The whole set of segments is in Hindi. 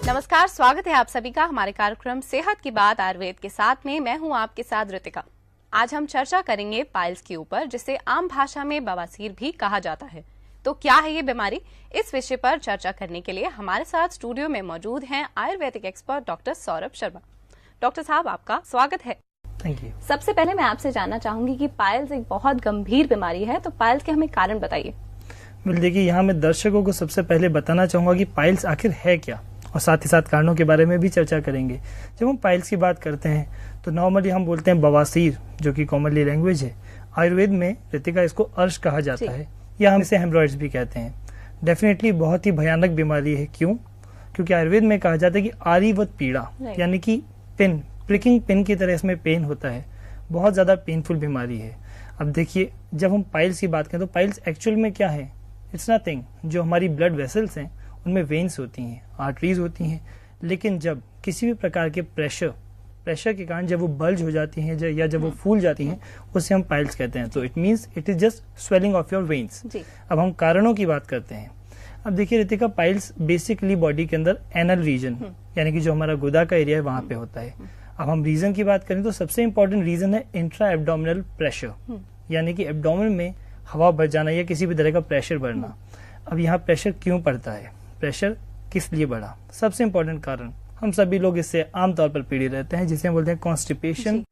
नमस्कार, स्वागत है आप सभी का हमारे कार्यक्रम सेहत की बात आयुर्वेद के साथ में। मैं हूं आपके साथ ऋतिका। आज हम चर्चा करेंगे पाइल्स के ऊपर, जिसे आम भाषा में बवासीर भी कहा जाता है। तो क्या है ये बीमारी? इस विषय पर चर्चा करने के लिए हमारे साथ स्टूडियो में मौजूद हैं Ayurvedic expert doctor Saurabh Sharma. Doctor साहब, आपका स्वागत है। Thank you. सबसे पहले मैं आपसे जानना चाहूंगी कि पाइल्स एक बहुत गंभीर बीमारी है, तो पाइल्स के हमें कारण बताइए। देखिए, यहाँ मैं दर्शकों को सबसे पहले बताना चाहूंगा कि पाइल्स आखिर है क्या, और साथ ही साथ कारणों के बारे में भी चर्चा करेंगे। जब हम पाइल्स की बात करते हैं तो नॉर्मली हम बोलते हैं बवासीर, जो कि कॉमनली लैंग्वेज है। आयुर्वेद में ऋतिका इसको अर्श कहा जाता है, या हम इसे हेमरॉइड्स भी कहते हैं। डेफिनेटली बहुत ही भयानक बीमारी है। क्यों? क्योंकि आयुर्वेद में कहा जाता है कि आरीवत पीड़ा, यानी कि पिन, प्रिकिंग पिन की तरह इसमें पेन होता है। बहुत ज्यादा पेनफुल बीमारी है। अब देखिए, जब हम पाइल्स की बात करें तो पाइल्स एक्चुअल में क्या है? It's nothing. जो हमारी ब्लड वेसल्स हैं उनमें वेन्स होती हैं, आर्टरीज होती हैं, लेकिन जब किसी भी प्रकार के प्रेशर के कारण जब वो बल्ज हो जाती हैं या जब वो फूल जाती हैं, उसे हम पाइल्स कहते हैं। तो it means it is just swelling of your veins. अब हम कारणों की बात करते हैं। अब देखिए ऋतिका, पाइल्स बेसिकली बॉडी के अंदर एनल रीजन, यानी कि जो हमारा गुदा का एरिया है वहां पे होता है। अब हम रीजन की बात करें तो सबसे इंपॉर्टेंट रीजन है इंट्रा एब्डोमिनल प्रेशर, यानी कि एब्डोमिन में हवा भर जाना या किसी भी तरह का प्रेशर बढ़ना। अब यहाँ प्रेशर क्यों पड़ता है? प्रेशर किस लिए बढ़ा? सबसे इंपॉर्टेंट कारण, हम सभी लोग इससे आमतौर पर पीड़ित रहते हैं, जिसे हम बोलते हैं कॉन्स्टिपेशन,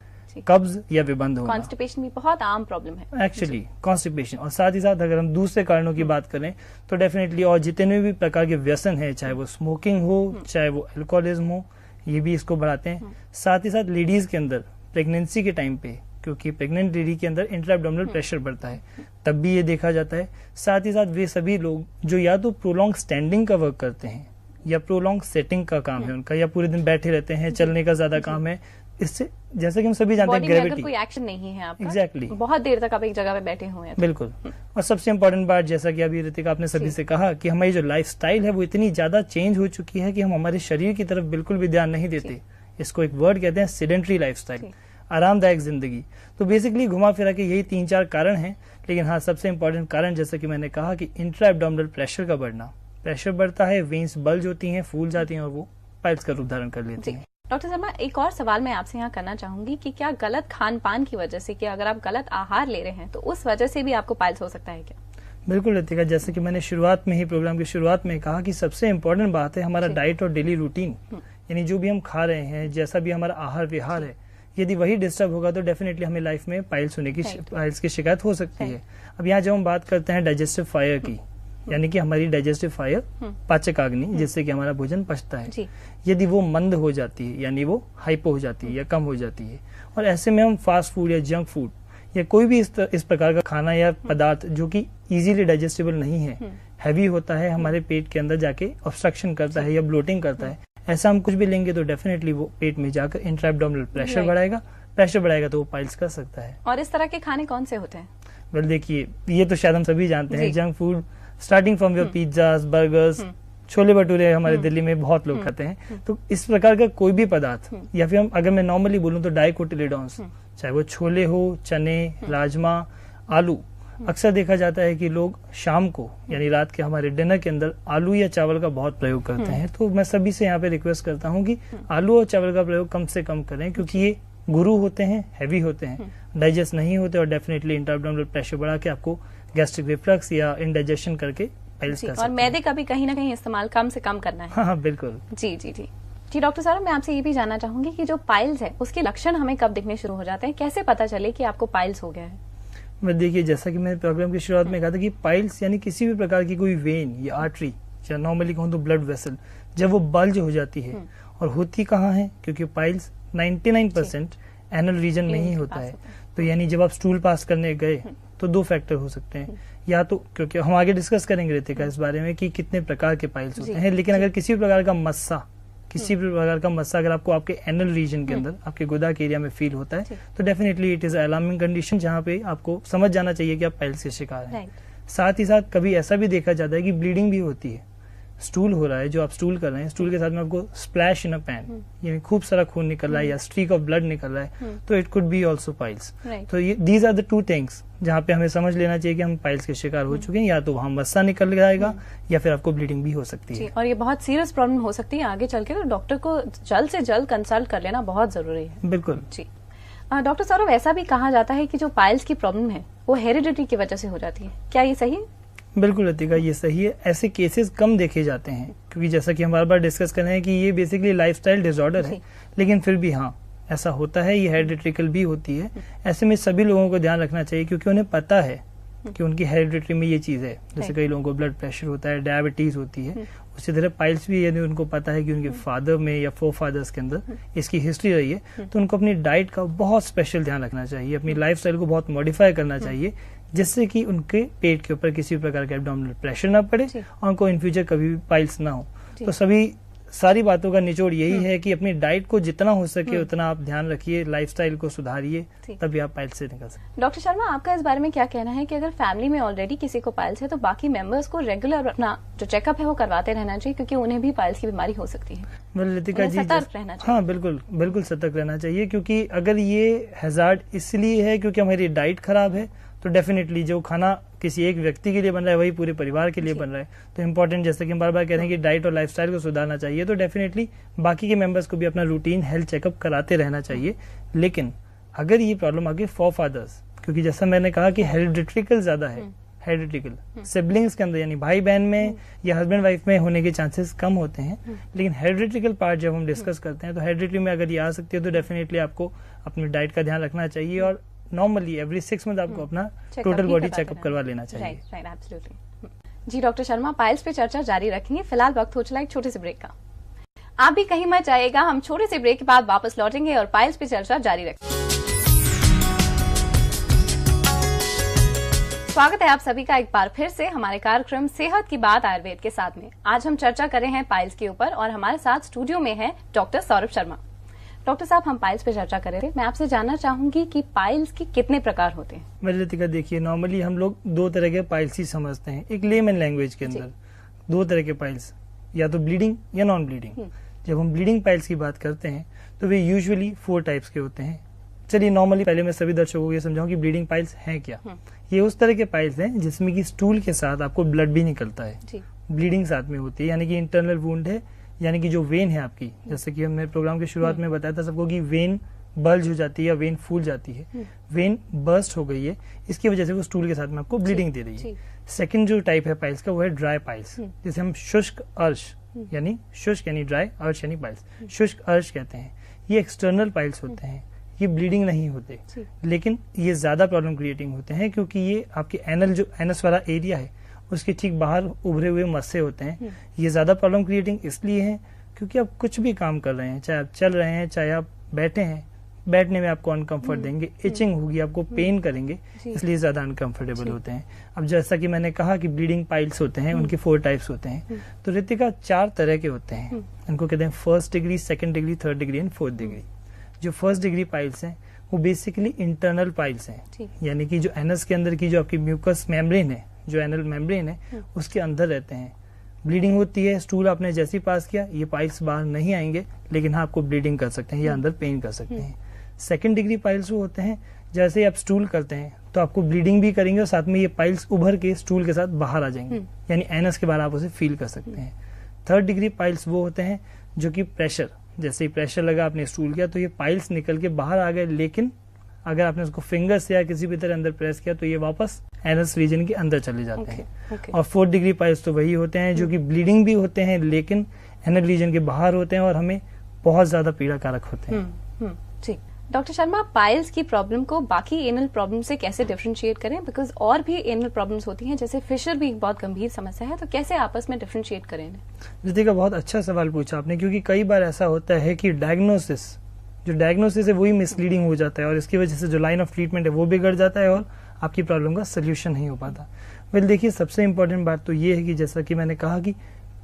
कब्ज या विबंध होना। कॉन्स्टिपेशन भी बहुत आम प्रॉब्लम है एक्चुअली, कॉन्स्टिपेशन। और साथ ही साथ अगर हम दूसरे कारणों की बात करें तो डेफिनेटली और जितने भी प्रकार के व्यसन है, चाहे वो स्मोकिंग हो, चाहे वो अल्कोहलिज्म हो, ये भी इसको बढ़ाते हैं। साथ ही साथ लेडीज के अंदर प्रेगनेंसी के टाइम पे, क्योंकि प्रेग्नेंट लेडी के अंदर इंट्रा एब्डोमिनल प्रेशर बढ़ता है, तब भी ये देखा जाता है। साथ ही साथ वे सभी लोग जो या तो प्रोलॉन्ग स्टैंडिंग का वर्क करते हैं या प्रोलॉन्ग सेटिंग का काम है उनका, या पूरे दिन बैठे रहते हैं, चलने का ज्यादा काम है, इससे जैसे कि हम सभी जानते हैं ग्रेविटी, कोई एक्शन नहीं है आपका, एग्जैक्टली, बहुत देर तक आप एक जगह पे बैठे हुए हैं। बिल्कुल। और सबसे इम्पोर्टेंट बात, जैसा कि अभी ऋतिका आपने सभी से कहा, कि हमारी जो लाइफस्टाइल है वो इतनी ज्यादा चेंज हो चुकी है कि हम हमारे शरीर की तरफ बिल्कुल भी ध्यान नहीं देते। इसको एक वर्ड कहते हैं सेडेंटरी लाइफस्टाइल, आरामदायक जिंदगी। तो बेसिकली घुमा फिरा के यही 3-4 कारण हैं। लेकिन हाँ, सबसे इंपॉर्टेंट कारण जैसा कि मैंने कहा कि इंट्रा एब्डोमिनल प्रेशर का बढ़ना, प्रेशर बढ़ता है, वेन्स बल्ज होती हैं, फूल जाती हैं और वो पाइल्स का रूप धारण कर लेती हैं। डॉक्टर शर्मा, एक और सवाल मैं आपसे यहाँ करना चाहूंगी कि क्या गलत खान पान की वजह से, कि अगर आप गलत आहार ले रहे हैं तो उस वजह से भी आपको पाइल्स हो सकता है क्या? बिल्कुल ऋतिका, जैसे कि मैंने शुरुआत में ही, प्रोग्राम की शुरुआत में कहा कि सबसे इम्पोर्टेंट बात है हमारा डाइट और डेली रूटीन, यानी जो भी हम खा रहे हैं, जैसा भी हमारा आहार विहार है, यदि वही डिस्टर्ब होगा तो डेफिनेटली हमें लाइफ में पाइल्स होने की, पाइल्स की शिकायत हो सकती है। अब यहाँ जब हम बात करते हैं डाइजेस्टिव फायर की, यानी कि हमारी डाइजेस्टिव फायर, पाचक अग्नि, जिससे कि हमारा भोजन पचता है, यदि वो मंद हो जाती है, यानी वो हाइपो हो जाती है या कम हो जाती है, और ऐसे में हम फास्ट फूड या जंक फूड या कोई भी इस प्रकार का खाना या पदार्थ जो कि इजीली डाइजेस्टेबल नहीं है, हैवी होता है, हमारे पेट के अंदर जाके ऑब्स्ट्रक्शन करता है या ब्लोटिंग करता है, ऐसा हम कुछ भी लेंगे तो डेफिनेटली वो पेट में जाकर इंट्रा एब्डोमिनल प्रेशर बढ़ाएगा। प्रेशर बढ़ाएगा तो वो पाइल्स कर सकता है। और इस तरह के खाने कौन से होते हैं? वेल देखिए, ये तो शायद हम सभी जानते हैं, junk food, starting from your pizzas, burgers, chole bhature हमारे दिल्ली में बहुत लोग खाते हैं। तो इस प्रकार का कोई भी पदार्थ, या फिर हम अगर मैं नॉर्मली बोलूं तो डाइकोटिलेडॉन्स, चाहे वो छोले हो, चने, राजमा, आलू, अक्सर देखा जाता है कि लोग शाम को, यानी रात के हमारे डिनर के अंदर आलू या चावल का बहुत प्रयोग करते हैं। तो मैं सभी से यहाँ पे रिक्वेस्ट करता हूँ कि आलू और चावल का प्रयोग कम से कम करें, क्योंकि ये गुरु होते हैं, हैवी होते हैं, डाइजेस्ट नहीं होते, और डेफिनेटली इंट्रा एब्डोमिनल प्रेशर बढ़ा के आपको गैस्ट्रिक रिफ्लक्स या इंडाइजेशन करके पाइल्स कर सकते हैं। और मैदे का भी कहीं ना कहीं इस्तेमाल कम से कम करना है। हाँ, बिल्कुल। जी डॉक्टर साहब, मैं आपसे ये भी जानना चाहूंगी कि जो पाइल्स है उसके लक्षण हमें कब दिखने शुरू हो जाते हैं? कैसे पता चले कि आपको पाइल्स हो गया है? मैं देखिए, जैसा कि मैंने प्रोग्राम की शुरुआत में कहा था कि पाइल्स यानी किसी भी प्रकार की कोई वेन या आर्टरी, या नॉर्मली कहूँ तो ब्लड वेसल, जब वो बल्ज हो जाती है, और होती कहाँ है? क्योंकि पाइल्स 99% एनल रीजन में ही होता है। तो यानी जब आप स्टूल पास करने गए तो 2 फैक्टर हो सकते हैं, या तो, क्योंकि हम आगे डिस्कस करेंगे ऋतिका इस बारे में कि कितने प्रकार के पाइल्स होते हैं, लेकिन अगर किसी भी प्रकार का मस्सा, अगर आपको आपके एनल रीजन के अंदर, आपके गुदा के एरिया में फील होता है, तो definitely it is alarming condition, जहाँ पे आपको समझ जाना चाहिए कि आप पाइल्स के शिकार हैं। साथ ही साथ कभी ऐसा भी देखा जाता है कि ब्लीडिंग भी होती है, स्टूल हो रहा है, जो आप स्टूल कर रहे हैं, स्टूल के साथ में आपको स्प्लैश इन अ पैन, यानी खूब सारा खून निकल रहा है या स्ट्रीक ऑफ ब्लड निकल रहा है, तो it could be also piles. तो ये these are the two things जहाँ पे हमें समझ लेना चाहिए कि हम पाइल्स के शिकार हो चुके हैं, या तो वहाँ मस्सा निकल जाएगा या फिर आपको ब्लीडिंग भी हो सकती है। और ये बहुत सीरियस प्रॉब्लम हो सकती है आगे चल के, तो डॉक्टर को जल्द से जल्द कंसल्ट कर लेना बहुत जरूरी है। बिल्कुल जी। डॉक्टर सौरभ, ऐसा भी कहा जाता है कि जो पाइल्स की प्रॉब्लम है वो हेरिडिटी की वजह से हो जाती है, क्या ये सही है? बिल्कुल लतिका, ये सही है। ऐसे केसेस कम देखे जाते हैं क्योंकि जैसा कि हम बार बार डिस्कस कर रहे हैं कि ये बेसिकली लाइफस्टाइल डिसऑर्डर है, लेकिन फिर भी हाँ ऐसा होता है, ये हेरिडिट्रिकल भी होती है। ऐसे में सभी लोगों को ध्यान रखना चाहिए क्योंकि उन्हें पता है कि उनकी हेरिडिट्री में ये चीज है। जैसे कई लोगों को ब्लड प्रेशर होता है, डायबिटीज होती है, उसी तरह पाइल्स भी यदि उनको पता है कि उनके फादर में या फोर फादर्स के अंदर इसकी हिस्ट्री रही है, तो उनको अपनी डाइट का बहुत स्पेशल ध्यान रखना चाहिए, अपनी लाइफस्टाइल को बहुत मॉडिफाई करना चाहिए, जिससे कि उनके पेट के ऊपर किसी प्रकार का एब्डोमिनल प्रेशर ना पड़े और उनको इन फ्यूचर कभी भी पाइल्स ना हो। तो सारी बातों का निचोड़ यही है कि अपनी डाइट को जितना हो सके उतना आप ध्यान रखिए, लाइफस्टाइल को सुधारिए, तभी आप पाइल्स से निकल सकते। डॉक्टर शर्मा, आपका इस बारे में क्या कहना है कि अगर फैमिली में ऑलरेडी किसी को पाइल्स है तो बाकी मेंबर्स को रेगुलर अपना जो चेकअप है वो करवाते रहना चाहिए, क्योंकि उन्हें भी पाइल्स की बीमारी हो सकती है? लतिका जी, सतर्क रहना चाहिए। हाँ बिल्कुल सतर्क रहना चाहिए, क्योंकि अगर ये हैजार्ड इसलिए है क्योंकि हमारी डाइट खराब है, तो डेफिनेटली जो खाना किसी एक व्यक्ति के लिए बन रहा है वही पूरे परिवार के लिए बन रहा है। तो इम्पोर्टेंट, जैसे कि हम बार बार कह रहे हैं कि डाइट और लाइफस्टाइल को सुधारना चाहिए, तो डेफिनेटली बाकी के मेंबर्स को भी अपना रूटीन हेल्थ चेकअप कराते रहना चाहिए। लेकिन अगर ये प्रॉब्लम आगे फोर फादर्स, क्योंकि जैसा मैंने कहा कि हेरिडिट्रिकल ज्यादा है, हेरिडिट्रिकल सिबलिंग्स के अंदर यानी भाई बहन में या हस्बैंड वाइफ में होने के चांसेस कम होते हैं, लेकिन हेरिडिट्रिकल पार्ट जब हम डिस्कस करते हैं तो हेरिडिट्री में अगर ये आ सकती है तो डेफिनेटली आपको अपनी डाइट का ध्यान रखना चाहिए और नॉर्मली एवरी 6 मंथ आपको अपना टोटल बॉडी चेकअप करवा लेना चाहिए। Right, absolutely. जी डॉक्टर शर्मा, पाइल्स पे चर्चा जारी रखेंगे, फिलहाल वक्त हो चला एक छोटे से ब्रेक का। आप भी कहीं मत जाइएगा, हम छोटे से ब्रेक के बाद वापस लौटेंगे और पाइल्स पे चर्चा जारी रखेंगे। स्वागत है आप सभी का एक बार फिर से हमारे कार्यक्रम सेहत की बात आयुर्वेद के साथ में। आज हम चर्चा कर रहे हैं पाइल्स के ऊपर और हमारे साथ स्टूडियो में है डॉक्टर सौरभ शर्मा। डॉक्टर साहब, हम पाइल्स पे चर्चा कर रहे थे, मैं आपसे जानना चाहूंगी कि पाइल्स के कितने प्रकार होते हैं? लतिका देखिए, नॉर्मली हम लोग 2 तरह के पाइल्स ही समझते हैं एक लेमन लैंग्वेज के अंदर। 2 तरह के पाइल्स, या तो ब्लीडिंग या नॉन ब्लीडिंग। जब हम ब्लीडिंग पाइल्स की बात करते हैं तो वे यूजुअली 4 टाइप्स के होते हैं। चलिए नॉर्मली पहले मैं सभी दर्शकों को ये समझाऊं कि ब्लीडिंग पाइल्स हैं क्या। ये उस तरह के पाइल्स हैं जिसमें कि स्टूल के साथ आपको ब्लड भी निकलता है, ब्लीडिंग साथ में होती है, यानी कि इंटरनल वुंड है, यानी कि जो वेन है आपकी, जैसे कि हमने प्रोग्राम की शुरुआत में बताया था सबको कि वेन बल्ज हो जाती है या वेन फूल जाती है, वेन बर्स्ट हो गई है, इसकी वजह से वो स्टूल के साथ में आपको ब्लीडिंग दे रही है। सेकंड जो टाइप है पाइल्स का वो है ड्राई पाइल्स, जिसे हम शुष्क अर्श यानी शुष्क यानी ड्राई, अर्श यानी पाइल्स, शुष्क अर्श कहते हैं। ये एक्सटर्नल पाइल्स होते हैं, ये ब्लीडिंग नहीं होते, लेकिन ये ज्यादा प्रॉब्लम क्रिएटिंग होते हैं क्योंकि ये आपके एनल जो एनस वाला एरिया है उसके ठीक बाहर उभरे हुए मस्से होते हैं। ये ज्यादा प्रॉब्लम क्रिएटिंग इसलिए है क्योंकि आप कुछ भी काम कर रहे हैं, चाहे आप चल रहे हैं चाहे आप बैठे हैं, बैठने में आपको अनकंफर्ट देंगे, इचिंग होगी, आपको पेन करेंगे, इसलिए ज्यादा अनकंफर्टेबल होते हैं। अब जैसा कि मैंने कहा कि ब्लीडिंग पाइल्स होते हैं, उनके 4 टाइप्स होते हैं। तो रितिका 4 तरह के होते हैं, इनको कहते हैं 1st degree, 2nd degree, 3rd degree and 4th degree. जो 1st डिग्री पाइल्स हैं वो बेसिकली इंटरनल पाइल्स हैं, यानी कि जो एनस के अंदर की जो आपकी म्यूकस मेम्ब्रेन है, जो एनल मेम्ब्रेन है उसके अंदर रहते हैं। ब्लीडिंग होती है, स्टूल आपने जैसे ही पास किया ये पाइल्स बाहर नहीं आएंगे, लेकिन हाँ आपको ब्लीडिंग कर सकते हैं या अंदर पेन कर सकते हैं। 2nd डिग्री पाइल्स वो होते हैं जैसे ही आप स्टूल करते हैं तो आपको ब्लीडिंग भी करेंगे और साथ में ये पाइल्स उभर के स्टूल के साथ बाहर आ जाएंगे, यानी एनस के बाहर आप उसे फील कर सकते हैं। 3rd डिग्री पाइल्स वो होते हैं जो कि प्रेशर, जैसे ही प्रेशर लगा आपने स्टूल किया तो ये पाइल्स निकल के बाहर आ गए, लेकिन अगर आपने उसको फिंगर से या किसी भी तरह अंदर प्रेस किया तो ये वापस एनस रीजन के अंदर चले जाते हैं। और 4th डिग्री पाइल्स तो वही होते हैं जो कि ब्लीडिंग भी होते हैं लेकिन एनल रीजन के बाहर होते हैं और हमें बहुत ज्यादा पीड़ाकारक होते हैं। जी डॉक्टर शर्मा, पाइल्स की प्रॉब्लम को बाकी एनल प्रॉब्लम से कैसे डिफरेंशिएट करें? बिकॉज और भी एनल प्रॉब्लम्स होती हैं, जैसे फिशर भी एक बहुत गंभीर समस्या है, तो कैसे आपस में डिफरेंशिएट करें? रितिका, बहुत अच्छा सवाल पूछा आपने, क्योंकि कई बार ऐसा होता है कि डायग्नोसिस है वही मिसलीडिंग हो जाता है और इसकी वजह से जो लाइन ऑफ ट्रीटमेंट है वो बिगड़ जाता है और आपकी प्रॉब्लम का सोल्यूशन नहीं हो पाता। वेल देखिए, सबसे इम्पोर्टेंट बात तो ये है कि जैसा कि मैंने कहा कि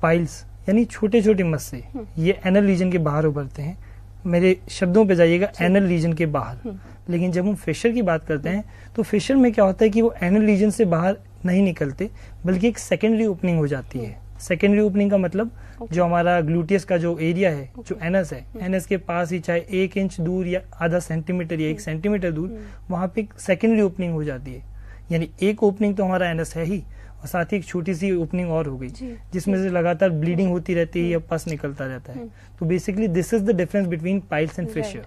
पाइल्स यानी छोटे छोटे मस्से ये एनल रीजन के बाहर उभरते हैं। मेरे शब्दों पे जाइएगा, एनल रीजन के बाहर। लेकिन जब हम फिशर की बात करते हैं तो फिशर में क्या होता है कि वो एनल रीजन से बाहर नहीं निकलते, बल्कि एक सेकेंडरी ओपनिंग हो जाती है सेकेंडरी ओपनिंग का मतलब जो हमारा ग्लूटियस का जो एरिया है, जो एनस है, एनस के पास ही चाहे 1 इंच दूर या आधा सेंटीमीटर या 1 सेंटीमीटर दूर, वहां पे एक सेकेंडरी ओपनिंग हो जाती है। यानी एक ओपनिंग तो हमारा एनस है ही, और साथ ही एक छोटी सी ओपनिंग और हो गई जिसमें से लगातार ब्लीडिंग होती रहती है या पस निकलता रहता है। तो basically this is the difference between piles and fissure.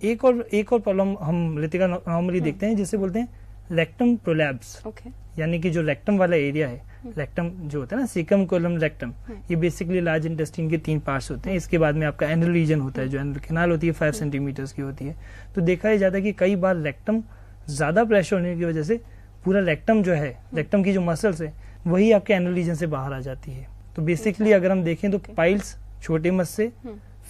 एक और प्रॉब्लम हम रितिका नॉर्मली देखते हैं जिसे बोलते हैं रेक्टम प्रोलैप्स। यानी कि जो रेक्टम वाला एरिया है, रेक्टम जो होता है ना, सीकम कोलम रेक्टम, ये बेसिकली लार्ज इंटेस्टाइन के 3 पार्ट्स होते हैं। इसके बाद में आपका एनल रीजन होता है, जो एनल कैनाल होती है 5 सेंटीमीटर की होती है। तो देखा ही जाता है कि कई बार रेक्टम ज्यादा प्रेशर होने की वजह से पूरा रेक्टम जो है, रेक्टम की जो मसल्स है, वही आपके एनल रीजन से बाहर आ जाती है। तो बेसिकली अगर हम देखें तो पाइल्स छोटे मस से,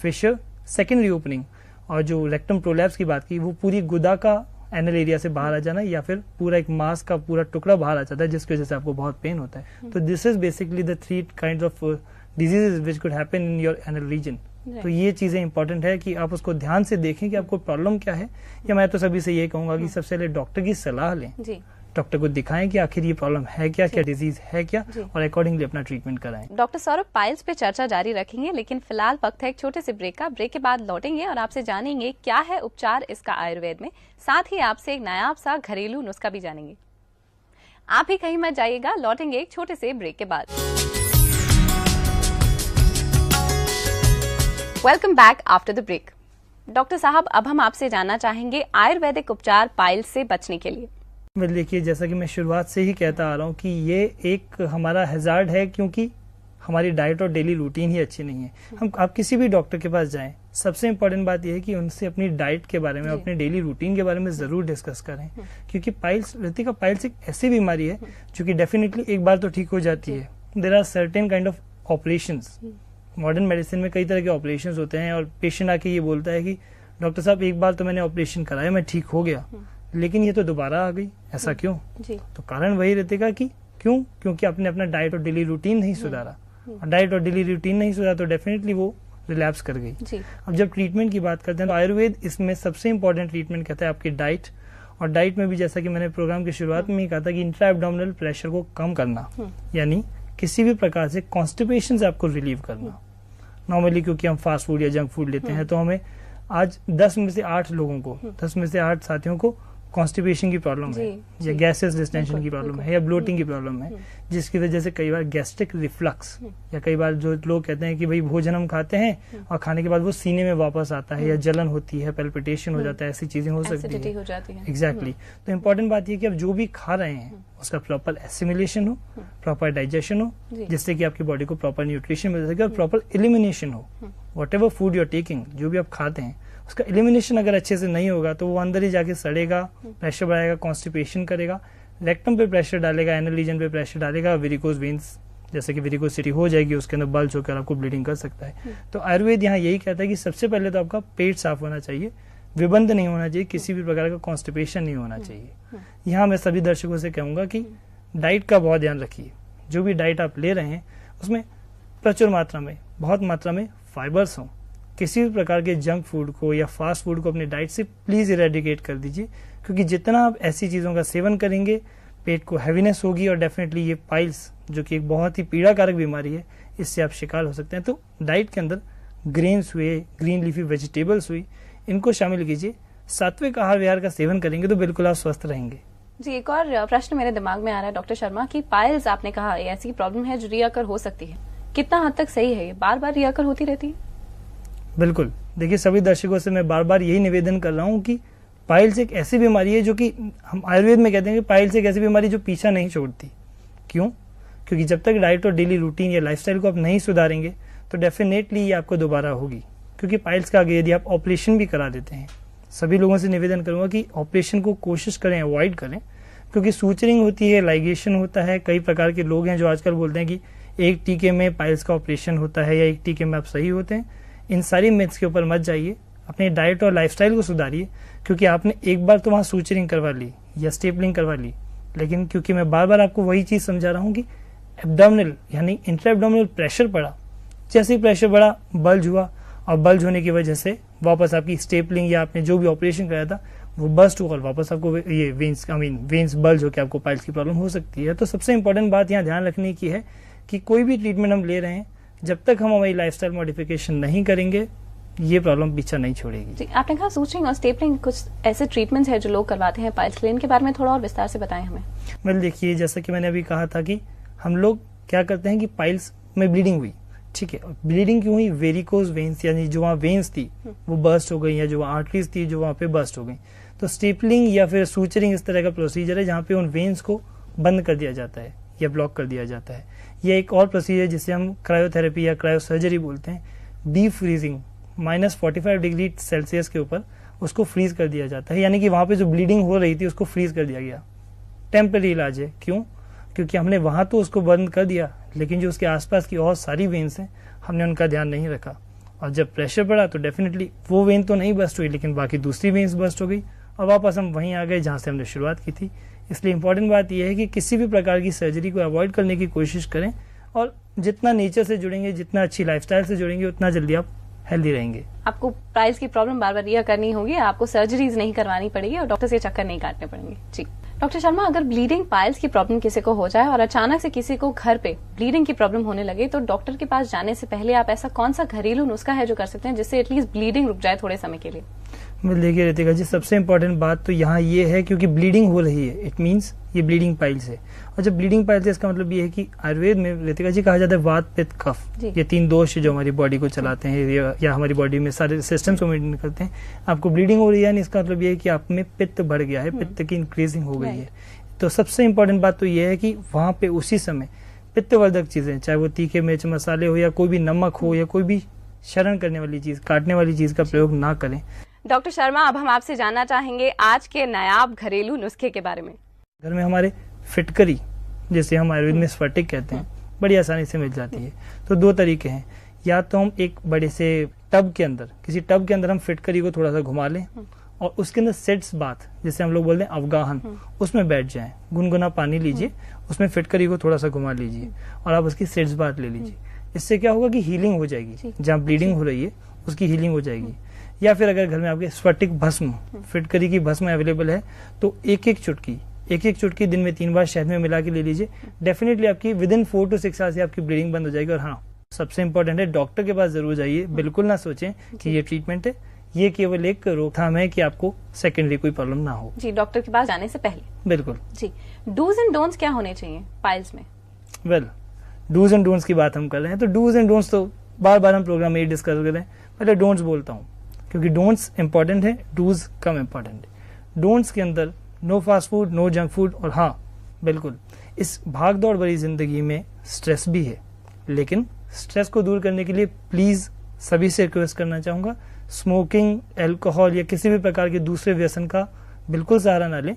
फिशर सेकेंडरी ओपनिंग, और जो रेक्टम प्रोलैप्स की बात की वो पूरी गुदा का एनल एरिया से बाहर आ जाना, या फिर पूरा एक मांस का पूरा टुकड़ा बाहर आ जाता है जिसकी वजह से आपको बहुत पेन होता है। तो this is basically the 3 kind of diseases which could happen in your anal reason. तो ये चीजें इंपॉर्टेंट है कि आप उसको ध्यान से देखें कि आपको प्रॉब्लम क्या है। या मैं तो सभी से ये कहूंगा कि सबसे पहले डॉक्टर की सलाह लें, डॉक्टर को दिखाएं कि आखिर ये प्रॉब्लम है क्या, क्या डिजीज है क्या, और अकॉर्डिंगली अपना ट्रीटमेंट कराएं। डॉक्टर सौरभ, पाइल्स पे चर्चा जारी रखेंगे, लेकिन फिलहाल वक्त है एक छोटे से ब्रेक का। ब्रेक के बाद लौटेंगे और आपसे जानेंगे क्या है उपचार इसका आयुर्वेद में। साथ ही आपसे एक नायाब सा घरेलू नुस्खा भी जानेंगे। आप भी कहीं मत जाइएगा, लौटेंगे एक छोटे से ब्रेक के बाद। Welcome back after the break. Doctor साहब, अब हम आपसे जानना चाहेंगे आयुर्वेदिक उपचार पाइल्स से बचने के लिए। देखिए, जैसा कि मैं शुरुआत से ही कहता आ रहा हूँ कि ये एक हमारा हैजार्ड है, क्योंकि हमारी डाइट और डेली रूटीन ही अच्छी नहीं है। आप किसी भी डॉक्टर के पास जाएं, सबसे इम्पोर्टेंट बात यह है कि उनसे अपनी डाइट के बारे में, अपने डेली रूटीन के बारे में जरूर डिस्कस करें। क्योंकि पाइल्स, रितिका, पाइल्स एक ऐसी बीमारी है जो कि डेफिनेटली एक बार तो ठीक हो जाती है। There are certain kind of operations. Modern medicine में कई तरह के ऑपरेशंस होते हैं, और पेशेंट आके ये बोलता है कि डॉक्टर साहब, एक बार तो मैंने ऑपरेशन कराया, मैं ठीक हो गया, लेकिन ये तो दोबारा आ गई, ऐसा क्यों? तो कारण वही रहता कि क्यों? क्योंकि आपने अपना डाइट और डेली रूटीन नहीं सुधारा, और डाइट और डेली रूटीन नहीं सुधारा तो डेफिनेटली वो रिलैप्स कर गई। अब जब ट्रीटमेंट की बात करते हैं तो आयुर्वेद इसमें सबसे इंपॉर्टेंट ट्रीटमेंट कहता है आपकी डाइट। और डाइट में भी, जैसा कि मैंने प्रोग्राम की शुरुआत में ही कहा था, कि इंट्रा एब्डोमिनल प्रेशर को कम करना, यानी किसी भी प्रकार से कॉन्स्टिपेशन से आपको रिलीव करना। नॉर्मली क्योंकि हम फास्ट फूड या जंक फूड लेते हैं, तो हमें आज 10 में से 8 लोगों को, 10 में से 8 साथियों को कॉन्स्टिपेशन की प्रॉब्लम है, या गैसेस डिस्टेंशन की प्रॉब्लम है, या ब्लोटिंग की प्रॉब्लम है, जिसकी वजह से कई बार गैस्ट्रिक रिफ्लक्स, या कई बार जो लोग कहते हैं कि भाई भोजन हम खाते हैं और खाने के बाद वो सीने में वापस आता है, या जलन होती है, पैल्पिटेशन हो जाता है, ऐसी चीजें हो सकती है। एग्जैक्टली। तो इम्पोर्टेंट बात ये कि आप जो भी खा रहे हैं उसका प्रॉपर एसिमिलेशन हो, प्रॉपर डाइजेशन हो, जिससे कि आपकी बॉडी को प्रॉपर न्यूट्रिशन मिल सके, और प्रॉपर एलिमिनेशन हो। Whatever food you are taking, जो भी आप खाते हैं, उसका एलिमिनेशन अगर अच्छे से नहीं होगा तो वो अंदर ही जाके सड़ेगा, प्रेशर बढ़ाएगा, कॉन्स्टिपेशन करेगा, रेक्टम पे प्रेशर डालेगा, एनल रीजन पे प्रेशर डालेगा, वेरिकोज वेन्स, जैसे कि वेरिकोसिटी हो जाएगी, उसके अंदर बल्ज होकर आपको ब्लीडिंग कर सकता है। तो आयुर्वेद यहाँ यही कहता है कि सबसे पहले तो आपका पेट साफ होना चाहिए, विबंध नहीं होना चाहिए, किसी भी प्रकार का कॉन्स्टिपेशन नहीं होना चाहिए। यहाँ मैं सभी दर्शकों से कहूंगा कि डाइट का बहुत ध्यान रखिए। जो भी डाइट आप ले रहे हैं उसमें प्रचुर मात्रा में, बहुत मात्रा में फाइबर्स हों। किसी भी प्रकार के जंक फूड को या फास्ट फूड को अपनी डाइट से प्लीज इरेडिकेट कर दीजिए, क्योंकि जितना आप ऐसी चीजों का सेवन करेंगे, पेट को हैवीनेस होगी, और डेफिनेटली ये पाइल्स, जो कि एक बहुत ही पीड़ाकारक बीमारी है, इससे आप शिकार हो सकते हैं। तो डाइट के अंदर ग्रेन्स हुए, ग्रीन लीफी वेजिटेबल्स हुई, इनको शामिल कीजिए। सात्विक आहार विहार का सेवन करेंगे तो बिल्कुल आप स्वस्थ रहेंगे। जी, एक और प्रश्न मेरे दिमाग में आ रहा है डॉक्टर शर्मा, कि पाइल्स आपने कहा ऐसी प्रॉब्लम है जो रियाकर हो सकती है, कितना हद तक सही है? ये बार बार रियाकर होती रहती है? बिल्कुल। देखिए, सभी दर्शकों से मैं बार बार यही निवेदन कर रहा हूँ कि पाइल्स एक ऐसी बीमारी है जो कि हम आयुर्वेद में कहते हैं कि पाइल्स एक ऐसी बीमारी जो पीछा नहीं छोड़ती। क्यों? क्योंकि जब तक डाइट और डेली रूटीन या लाइफस्टाइल को आप नहीं सुधारेंगे तो डेफिनेटली ये आपको दोबारा होगी। क्योंकि पाइल्स का आगे यदि आप ऑपरेशन भी करा देते हैं, सभी लोगों से निवेदन करूंगा कि ऑपरेशन को कोशिश करें, अवॉइड करें, क्योंकि सूचरिंग होती है, लाइगेशन होता है। कई प्रकार के लोग हैं जो आजकल बोलते हैं कि एक टीके में पाइल्स का ऑपरेशन होता है या एक टीके में आप सही होते हैं। इन सारी मिथ्स के ऊपर मत जाइए, अपनी डाइट और लाइफस्टाइल को सुधारिए। क्योंकि आपने एक बार तो वहां सूचरिंग करवा ली या स्टेपलिंग करवा ली, लेकिन क्योंकि मैं बार बार आपको वही चीज समझा रहा हूँ कि एब्डोमिनल यानी इंट्रा एब्डोमिनल प्रेशर पड़ा, जैसे ही प्रेशर बढ़ा बल्ज हुआ, और बल्ज होने की वजह से वापस आपकी स्टेपलिंग या आपने जो भी ऑपरेशन कराया था वो बस्ट हुआ, वापस आपको ये वेन्स बल्ज होकर आपको पाइल्स की प्रॉब्लम हो सकती है। तो सबसे इंपॉर्टेंट बात यहाँ ध्यान रखने की है कि कोई भी ट्रीटमेंट हम ले रहे हैं, जब तक हम हमारी लाइफस्टाइल मॉडिफिकेशन नहीं करेंगे ये प्रॉब्लम पीछा नहीं छोड़ेगी। जी, आपने कहा सूचरिंग और स्टेपलिंग कुछ ऐसे ट्रीटमेंट्स हैं जो लोग करवाते हैं पाइल्स के लिए, इनके बारे में थोड़ा और विस्तार से बताएं हमें। वेल देखिए, जैसा कि मैंने अभी कहा था कि हम लोग क्या करते हैं कि पाइल्स में ब्लीडिंग हुई, ठीक है, ब्लीडिंग क्यों हुई, वेरिकोज वेन्स यानी जो वहाँ वेन्स थी वो बर्स्ट हो गई, या जो वहाँ आर्टरीज थी जो वहाँ पे बर्स्ट हो गई। तो स्टेपलिंग या फिर सूचरिंग इस तरह का प्रोसीजर है जहाँ पे उन वेन्स को बंद कर दिया जाता है या ब्लॉक कर दिया जाता है। यह एक और प्रोसीजर जिसे हम क्रायोथेरेपी या क्रायोसर्जरी बोलते हैं। डीप फ्रीजिंग -45 डिग्री सेल्सियस के ऊपर उसको फ्रीज कर दिया जाता है, यानी कि वहाँ पे जो ब्लीडिंग हो रही थी उसको फ्रीज कर दिया गया। टेम्पररी इलाज है, क्यों? क्योंकि हमने वहाँ तो उसको बंद कर दिया, लेकिन जो उसके आसपास की और सारी वेन्स हैं हमने उनका ध्यान नहीं रखा, और जब प्रेशर पड़ा तो डेफिनेटली वो वेन तो नहीं बस्ट हुई, लेकिन बाकी दूसरी वेन्स बस्ट हो गई और वापस हम वहीं आ गए जहाँ से हमने शुरुआत की थी। इसलिए इंपॉर्टेंट बात यह है कि किसी भी प्रकार की सर्जरी को अवॉइड करने की कोशिश करें, और जितना नेचर से जुड़ेंगे, जितना अच्छी लाइफस्टाइल से जुड़ेंगे, उतना जल्दी आप हेल्दी रहेंगे। आपको पाइल्स की प्रॉब्लम बार बार यह करनी होगी, आपको सर्जरीज नहीं करवानी पड़ेगी और डॉक्टर से चक्कर नहीं काटने पड़ेंगे। जी डॉक्टर शर्मा, अगर ब्लीडिंग पाइल्स की प्रॉब्लम किसी को हो जाए और अचानक से किसी को घर पे ब्लीडिंग की प्रॉब्लम होने लगे, तो डॉक्टर के पास जाने से पहले आप ऐसा कौन सा घरेलू नुस्खा है जो कर सकते हैं जिससे एटलीस्ट ब्लीडिंग रुक जाए थोड़े समय के लिए? देखिए रितिका जी, सबसे इम्पोर्टेंट बात तो यहाँ ये है, क्योंकि ब्लीडिंग हो रही है, इट मीन्स ये ब्लीडिंग पाइल्स है। और जब ब्लीडिंग पाइल्स है इसका मतलब ये है कि आयुर्वेद में रितिका जी कहा जाता है वात पित्त कफ, ये 3 दोष जो हमारी बॉडी को चलाते हैं या हमारी बॉडी में सारे सिस्टम्स को मेंटेन करते हैं। आपको ब्लीडिंग हो रही है, इसका मतलब ये है कि आप में पित्त बढ़ गया है, पित्त की इंक्रीजिंग हो गई है। तो सबसे इम्पोर्टेंट बात तो ये है कि वहाँ पे उसी समय पित्तवर्धक चीजें, चाहे वो तीखे मिर्च मसाले हो या कोई भी नमक हो या कोई भी शरण करने वाली चीज, काटने वाली चीज का प्रयोग ना करें। डॉक्टर शर्मा, अब हम आपसे जानना चाहेंगे आज के नायाब घरेलू नुस्खे के बारे में। घर में हमारे फिटकरी, जैसे हम आयुर्वेद में स्फटिक कहते हैं, बड़ी आसानी से मिल जाती है। तो 2 तरीके हैं, या तो हम एक बड़े से टब के अंदर, किसी टब के अंदर हम फिटकरी को थोड़ा सा घुमा लें और उसके अंदर सेट्स बाथ, जैसे हम लोग बोलते हैं अवगाहन, उसमें बैठ जाएं, गुनगुना पानी लीजिए, उसमें फिटकरी को थोड़ा सा घुमा लीजिए और आप उसकी सेट्स बाथ ले लीजिए। इससे क्या होगा कि हीलिंग हो जाएगी, जहाँ ब्लीडिंग हो रही है उसकी हीलिंग हो जाएगी। या फिर अगर घर में आपके स्फटिक भस्म, फिटकरी की भस्म अवेलेबल है, तो एक एक चुटकी दिन में 3 बार शहद में मिला के ले लीजिए। डेफिनेटली आपकी विदिन 4 to 6 आवर्स से आपकी ब्लीडिंग बंद हो जाएगी। और हाँ, सबसे इंपॉर्टेंट है, डॉक्टर के पास जरूर जाइए। बिल्कुल ना सोचें कि ये ट्रीटमेंट है, ये केवल एक रोकथाम है कि आपको सेकेंडरी कोई प्रॉब्लम ना हो। जी, डॉक्टर के पास जाने से पहले। बिल्कुल जी, डूज एंड डोंट्स क्या होने चाहिए पाइल्स में? वेल, डूज एंड डोंट्स की बात हम कर रहे हैं, तो डूज एंड डोंट्स तो बार बार हम प्रोग्राम में ही डिस्कस कर रहे हैं। पहले डोंट्स बोलता हूँ, क्योंकि डोंट्स इंपॉर्टेंट है, डूज कम इंपॉर्टेंट है। डोंट्स के अंदर no fast food, no junk food, और हाँ बिल्कुल, इस भाग दौड़ भरी जिंदगी में स्ट्रेस भी है, लेकिन स्ट्रेस को दूर करने के लिए प्लीज सभी से रिक्वेस्ट करना चाहूंगा, स्मोकिंग, अल्कोहल या किसी भी प्रकार के दूसरे व्यसन का बिल्कुल सहारा ना लें,